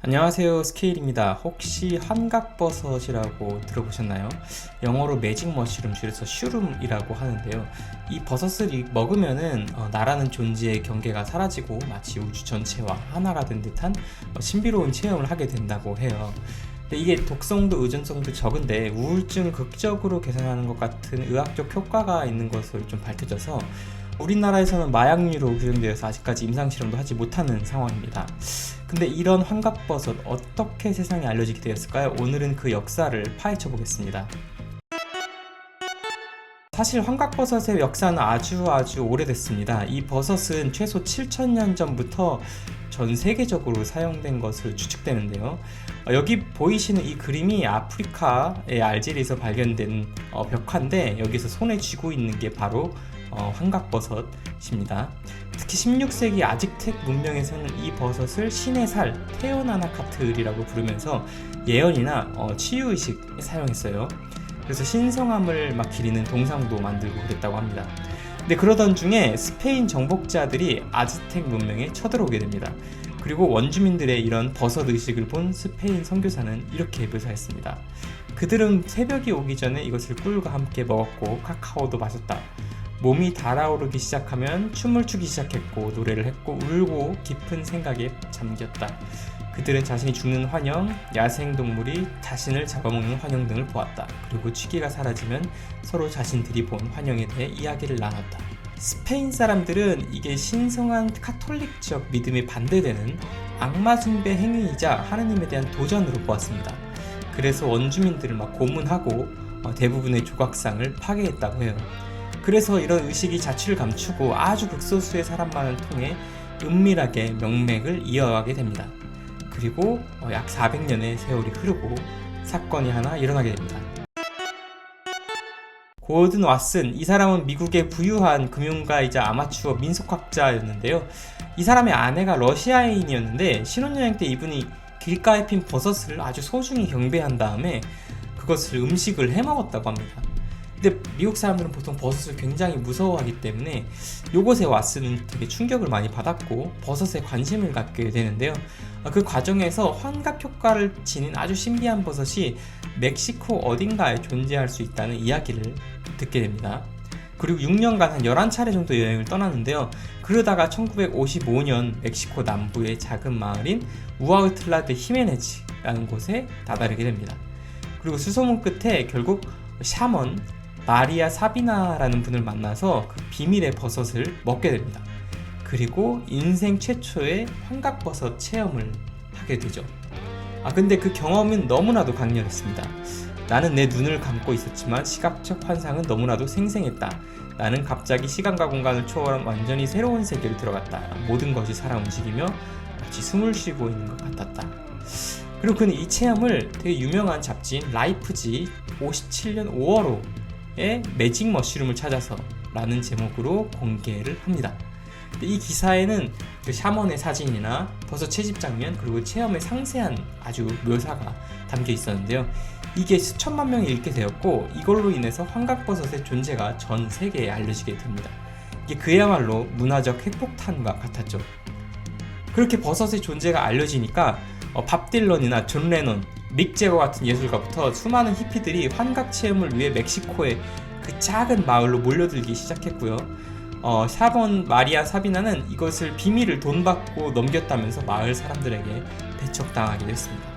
안녕하세요, 스케일입니다. 혹시 환각버섯이라고 들어보셨나요? 영어로 매직 머쉬룸, 줄여서 슈룸이라고 하는데요. 이 버섯을 먹으면은 나라는 존재의 경계가 사라지고 마치 우주 전체와 하나가 된 듯한 신비로운 체험을 하게 된다고 해요. 근데 이게 독성도 의존성도 적은데 우울증을 극적으로 개선하는 것 같은 의학적 효과가 있는 것으로 좀 밝혀져서 우리나라에서는 마약류로 규정되어서 아직까지 임상실험도 하지 못하는 상황입니다. 근데 이런 환각버섯 어떻게 세상에 알려지게 되었을까요? 오늘은 그 역사를 파헤쳐 보겠습니다. 사실 환각버섯의 역사는 아주 오래됐습니다. 이 버섯은 최소 7,000년 전부터 전 세계적으로 사용된 것으로 추측되는데요. 여기 보이시는 이 그림이 아프리카의 알제리에서 발견된 벽화인데, 여기서 손에 쥐고 있는 게 바로 환각버섯입니다. 특히 16세기 아즈텍 문명에서는 이 버섯을 신의 살, 테오나나카틀이라고 부르면서 예언이나 치유의식에 사용했어요. 그래서 신성함을 막 기리는 동상도 만들고 그랬다고 합니다. 근데 그러던 중에 스페인 정복자들이 아즈텍 문명에 쳐들어오게 됩니다. 그리고 원주민들의 이런 버섯 의식을 본 스페인 선교사는 이렇게 묘사했습니다. 그들은 새벽이 오기 전에 이것을 꿀과 함께 먹었고 카카오도 마셨다. 몸이 달아오르기 시작하면 춤을 추기 시작했고 노래를 했고 울고 깊은 생각에 잠겼다. 그들은 자신이 죽는 환영, 야생동물이 자신을 잡아먹는 환영 등을 보았다. 그리고 취기가 사라지면 서로 자신들이 본 환영에 대해 이야기를 나눴다. 스페인 사람들은 이게 신성한 카톨릭적 믿음에 반대되는 악마 숭배 행위이자 하느님에 대한 도전으로 보았습니다. 그래서 원주민들을 막 고문하고 대부분의 조각상을 파괴했다고 해요. 그래서 이런 의식이 자취를 감추고 아주 극소수의 사람만을 통해 은밀하게 명맥을 이어가게 됩니다. 그리고 약 400년의 세월이 흐르고 사건이 하나 일어나게 됩니다. 고든 왓슨, 이 사람은 미국의 부유한 금융가이자 아마추어 민속학자였는데요. 이 사람의 아내가 러시아인이었는데 신혼여행 때 이분이 길가에 핀 버섯을 아주 소중히 경배한 다음에 그것을 음식을 해먹었다고 합니다. 근데 미국 사람들은 보통 버섯을 굉장히 무서워하기 때문에 이곳에 왓슨은 되게 충격을 많이 받았고 버섯에 관심을 갖게 되는데요. 그 과정에서 환각 효과를 지닌 아주 신비한 버섯이 멕시코 어딘가에 존재할 수 있다는 이야기를 듣게 됩니다. 그리고 6년간 한 11차례 정도 여행을 떠났는데요. 그러다가 1955년 멕시코 남부의 작은 마을인 우아우틀라 데 히메네즈라는 곳에 다다르게 됩니다. 그리고 수소문 끝에 결국 샤먼 마리아 사비나라는 분을 만나서 그 비밀의 버섯을 먹게 됩니다. 그리고 인생 최초의 환각버섯 체험을 하게 되죠. 근데 그 경험은 너무나도 강렬했습니다. 나는 내 눈을 감고 있었지만 시각적 환상은 너무나도 생생했다. 나는 갑자기 시간과 공간을 초월한 완전히 새로운 세계로 들어갔다. 모든 것이 살아 움직이며 마치 숨을 쉬고 있는 것 같았다. 그리고 그는 이 체험을 되게 유명한 잡지인 라이프지 57년 5월호의 매직 머쉬룸을 찾아서 라는 제목으로 공개를 합니다. 이 기사에는 그 샤먼의 사진이나 버섯 채집 장면 그리고 체험의 상세한 아주 묘사가 담겨 있었는데요. 이게 수천만 명이 읽게 되었고 이걸로 인해서 환각버섯의 존재가 전 세계에 알려지게 됩니다. 이게 그야말로 문화적 핵폭탄과 같았죠. 그렇게 버섯의 존재가 알려지니까 밥 딜런이나 존 레논, 믹 제거 같은 예술가부터 수많은 히피들이 환각 체험을 위해 멕시코의 그 작은 마을로 몰려들기 시작했고요. 샤먼 마리아 사비나는 이것을 비밀을 돈 받고 넘겼다면서 마을 사람들에게 배척당하게 됐습니다.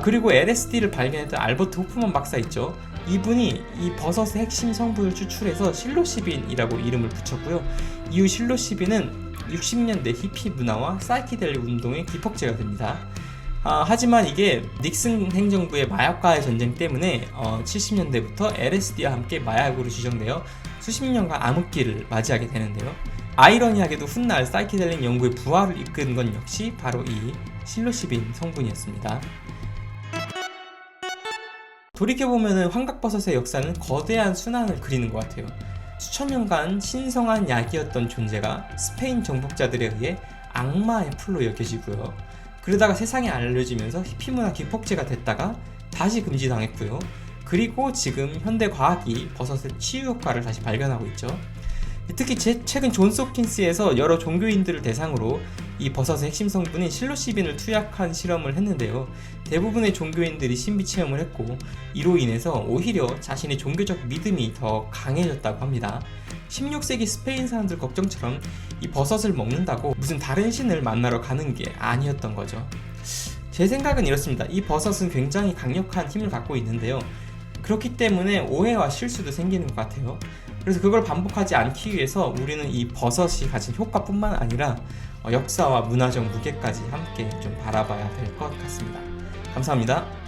그리고 LSD를 발견했던 알버트 호프만 박사 있죠. 이분이 이 버섯의 핵심 성분을 추출해서 실로시빈이라고 이름을 붙였고요. 이후 실로시빈은 60년대 히피 문화와 사이키델릭 운동의 기폭제가 됩니다. 하지만 이게 닉슨 행정부의 마약과의 전쟁 때문에 70년대부터 LSD와 함께 마약으로 지정되어 수십 년간 암흑기를 맞이하게 되는데요. 아이러니하게도 훗날 사이키델릭 연구의 부활을 이끈 건 역시 바로 이 실로시빈 성분이었습니다. 돌이켜보면 환각버섯의 역사는 거대한 순환을 그리는 것 같아요. 수천 년간 신성한 약이었던 존재가 스페인 정복자들에 의해 악마의 풀로 여겨지고요. 그러다가 세상에 알려지면서 히피문화 기폭제가 됐다가 다시 금지당했고요. 그리고 지금 현대 과학이 버섯의 치유 효과를 다시 발견하고 있죠. 특히 최근 존스 홉킨스에서 여러 종교인들을 대상으로 이 버섯의 핵심 성분인 실로시빈을 투약한 실험을 했는데요. 대부분의 종교인들이 신비 체험을 했고 이로 인해서 오히려 자신의 종교적 믿음이 더 강해졌다고 합니다. 16세기 스페인 사람들 걱정처럼 이 버섯을 먹는다고 무슨 다른 신을 만나러 가는 게 아니었던 거죠. 제 생각은 이렇습니다. 이 버섯은 굉장히 강력한 힘을 갖고 있는데요. 그렇기 때문에 오해와 실수도 생기는 것 같아요. 그래서 그걸 반복하지 않기 위해서 우리는 이 버섯이 가진 효과뿐만 아니라 역사와 문화적 무게까지 함께 좀 바라봐야 될 것 같습니다. 감사합니다.